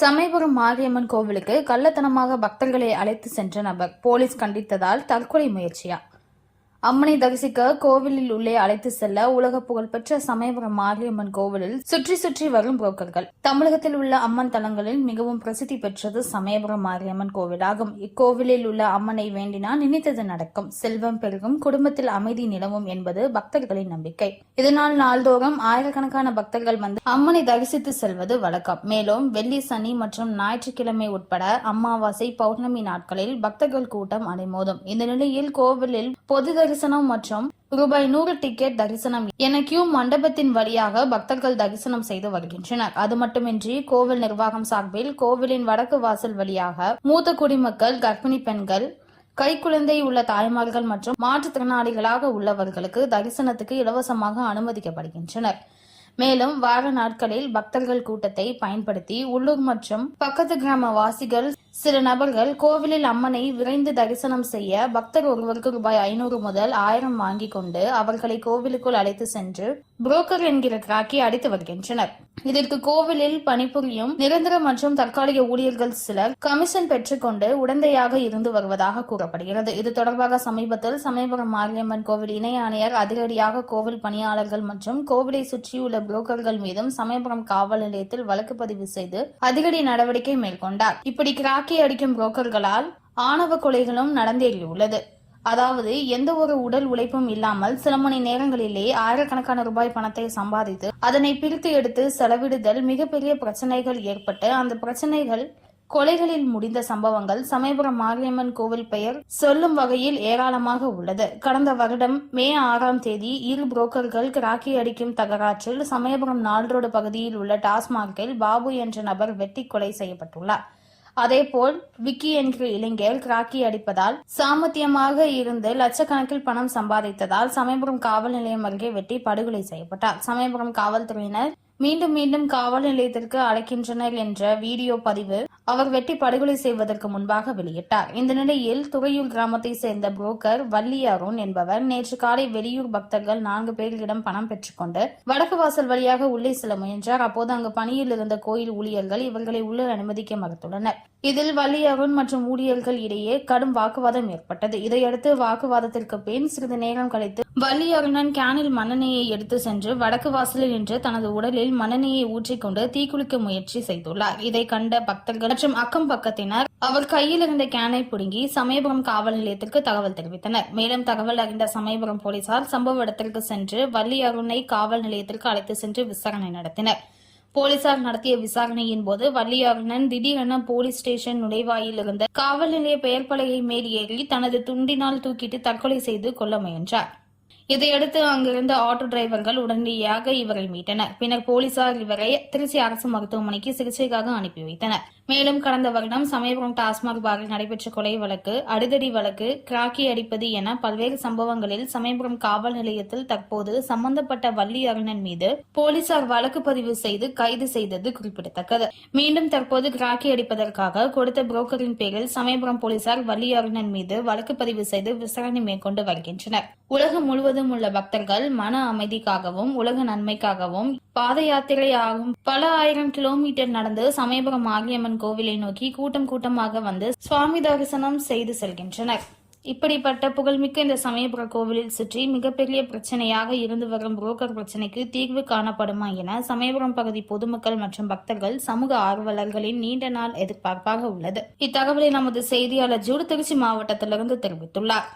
சமயபுரம் மாரியம்மன் கோவிலுக்கு கள்ளத்தனமாக பக்தர்களை அழைத்து சென்ற நபர் போலீஸ் கண்டித்ததால் தற்கொலை முயற்சியா? அம்மனை தரிசிக்க கோவிலில் உள்ளே அழைத்து செல்ல உலக புகழ்பெற்ற சமயபுரம் மாரியம்மன் கோவிலில் சுற்றி சுற்றி வரும் புரோக்கர்கள். தமிழகத்தில் உள்ள அம்மன் தலங்களில் மிகவும் பிரசித்தி பெற்றது சமயபுரம் மாரியம்மன் கோவிலாகும். இக்கோவிலில் உள்ள அம்மனை வேண்டினால் நினைத்தது நடக்கும், செல்வம் பெருகும், குடும்பத்தில் அமைதி நிலவும் என்பது பக்தர்களின் நம்பிக்கை. இதனால் நாள்தோறும் ஆயிரக்கணக்கான பக்தர்கள் வந்து அம்மனை தரிசித்து செல்வது வழக்கம். மேலும் வெள்ளி, சனி மற்றும் ஞாயிற்றுக்கிழமை உட்பட அமாவாசை, பௌர்ணமி நாட்களில் பக்தர்கள் கூட்டம் அலைமோதும். இந்த நிலையில் கோவிலில் பொது தரிசனம் மற்றும் ரூபாய் 100 டிக்கெட் தரிசனம் என கியூ மண்டபத்தின் வழியாக பக்தர்கள் தரிசனம் செய்து வருகின்றனர். அது மட்டுமின்றி கோவில் நிர்வாகம் சார்பில் கோவிலின் வடக்கு வாசல் வழியாக மூத்த குடிமக்கள், கர்ப்பிணி பெண்கள், கைக்குழந்தை உள்ள தாய்மார்கள் மற்றும் மாற்றுத்திறனாளிகளாக உள்ளவர்களுக்கு தரிசனத்துக்கு இலவசமாக அனுமதிக்கப்படுகின்றனர். மேலும் வார நாட்களில் பக்தர்கள் கூட்டத்தை பயன்படுத்தி உள்ளூர் மற்றும் பக்கத்து கிராம வாசிகள் சில நபர்கள் கோவிலில் அம்மனை விரைந்து தரிசனம் செய்ய பக்தர் ஒருவருக்கு ரூபாய் 500 முதல் 1000 வாங்கிக் கொண்டு அவர்களை கோவிலுக்குள் அழைத்து சென்று புரோக்கர் என்கிற கிராக்கி அடித்து வருகின்றனர். இதற்கு கோவிலில் பணிபுரியும் நிரந்தர மற்றும் தற்காலிக ஊழியர்கள் சிலர் கமிஷன் பெற்றுக்கொண்டு உடந்தையாக இருந்து வருவதாக கூறப்படுகிறது. இது தொடர்பாக சமீபத்தில் சமயபுரம் மாரியம்மன் கோவில் இணை ஆணையர் அதிரடியாக கோவில் பணியாளர்கள் மற்றும் கோவிலை சுற்றியுள்ள புரோக்கர்கள் மீதும் சமயபுரம் காவல் நிலையத்தில் வழக்கு பதிவு செய்து அதிரடி நடவடிக்கை மேற்கொண்டார். இப்படி கிராக்கி அடிக்கும் புரோக்கர்களால் ஆணவ கொலைகளும் நடந்தேறியுள்ளது. அதாவது எந்த ஒரு உடல் உழைப்பும் இல்லாமல் சில மணி நேரங்களிலே ஆயிரக்கணக்கான ரூபாய் பணத்தை சம்பாதித்து அதனை பிரித்து எடுத்து செலவிடுதல் மிகப்பெரிய பிரச்சனைகள் ஏற்பட்டு அந்த பிரச்சனைகள் கொலைகளில் முடிந்த சம்பவங்கள் சமயபுரம் மாரியம்மன் கோவில் பெயர் சொல்லும் வகையில் ஏராளமாக உள்ளது. கடந்த வருடம் மே 6ஆம் தேதி இரு புரோக்கர்கள் கிராக்கி அடிக்கும் தகராற்றில் சமயபுரம் நால்ரோடு பகுதியில் உள்ள டாஸ்மாகில் பாபு என்ற நபர் வெட்டி கொலை செய்யப்பட்டுள்ளார். அதேபோல் விக்கி என்கிற இளைஞர் கிராக்கி அடிப்பதால் சாமர்த்தியமாக இருந்து லட்சக்கணக்கில் பணம் சம்பாதித்ததால் சமயபுரம் காவல் நிலையம் அருகே வெட்டி படுகொலை செய்யப்பட்டார். சமயபுரம் காவல்துறையினர் மீண்டும் மீண்டும் காவல் நிலையத்திற்கு அழைக்கின்றனர் என்ற வீடியோ பதிவு அவர் வெட்டி படுகொலை செய்வதற்கு முன்பாக வெளியிட்டார். இந்த நிலையில் துறையூர் கிராமத்தை சேர்ந்த புரோக்கர் வள்ளி அருண் என்பவர் நேற்று காலை வெளியூர் பக்தர்கள் 4 பேர்களிடம் பணம் பெற்றுக்கொண்டு வடக்கு வாசல் வழியாக உள்ளே செல்ல முயன்றார். அப்போது அங்கு பணியில் இருந்த கோயில் ஊழியர்கள் இவர்களை உள்ளே அனுமதிக்க மறுத்துள்ளனர். இதில் வள்ளி அருண் மற்றும் ஊழியர்கள் இடையே கடும் வாக்குவாதம் ஏற்பட்டது. இதையடுத்து வாக்குவாதத்திற்கு பின் சிறிது நேரம் கழித்து வள்ளி அருணன் கேனில் மண்ணெண்ணெயை எடுத்து சென்று வடக்கு வாசலில் நின்று தனது உடலில் மண்ணெண்ணெயை ஊற்றிக்கொண்டு தீக்குளிக்க முயற்சி செய்துள்ளார். இதை கண்ட பக்தர்கள் மற்றும் அக்கம் பக்கத்தினர் அவர் கையில் இருந்த கேனை பிடுங்கி சமயபுரம் காவல் நிலையத்திற்கு தகவல் தெரிவித்தனர். மேலும் தகவல் அறிந்த சமயபுரம் போலீசார் சம்பவ இடத்திற்கு சென்று வள்ளி அருணை காவல் நிலையத்திற்கு அழைத்து சென்று விசாரணை நடத்தினர். போலீசார் நடத்திய விசாரணையின் போது வள்ளி அருணன் திடீரென போலீஸ் ஸ்டேஷன் நுழைவாயில் இருந்த காவல் நிலைய பெயர் பலகை மேல் ஏறி தனது துண்டினால் தூக்கிட்டு தற்கொலை செய்து கொள்ள முயன்றார். இதையடுத்து அங்கிருந்த ஆட்டோ டிரைவர்கள் உடனடியாக இவரை மீட்டனர். பின்னர் போலீசார் இவரை திருச்சி அரசு மருத்துவமனைக்கு சிகிச்சைக்காக அனுப்பி வைத்தனர். மேலும் கடந்த வருடம் சமயபுரம் டாஸ்மாக் பாரில் நடைபெற்ற கொலை வழக்கு, அடிதடி வழக்கு, கிராக்கி அடிப்பது என பல்வேறு சம்பவங்களில் சமயபுரம் காவல் நிலையத்தில் தற்போது சம்பந்தப்பட்ட வள்ளி அருணன் மீது போலீசார் வழக்கு பதிவு செய்து கைது செய்தது குறிப்பிடத்தக்கது. மீண்டும் தற்போது கிராக்கி அடிப்பதற்காக கொடுத்த புரோக்கரின் பேரில் சமயபுரம் போலீசார் வள்ளி அருணன் மீது வழக்கு பதிவு செய்து விசாரணை மேற்கொண்டு வருகின்றனர். உலகம் முழுவதும் உள்ள பக்தர்கள் மன அமைதிக்காகவும் உலக நன்மைக்காகவும் பாத யாத்திரையாகும் பல ஆயிரம் கிலோமீட்டர் நடந்து சமயபுரம் மாரியம்மன் கோவிலை நோக்கி கூட்டம் கூட்டமாக வந்து சுவாமி தரிசனம் செய்து செல்கின்றனர். இப்படிப்பட்ட புகழ்மிக்க இந்த சமயபுர கோவிலில் சுற்றி மிகப்பெரிய பிரச்சனையாக இருந்து வரும் புரோக்கர் பிரச்சனைக்கு தீர்வு காணப்படுமா என சமயபுரம் பகுதி பொதுமக்கள் மற்றும் பக்தர்கள், சமூக ஆர்வலர்களின் நீண்ட நாள் எதிர்பார்ப்பாக உள்ளது. இத்தகவலை நமது செய்தியாளர் ஜூடு திருச்சி மாவட்டத்திலிருந்து தெரிவித்துள்ளார்.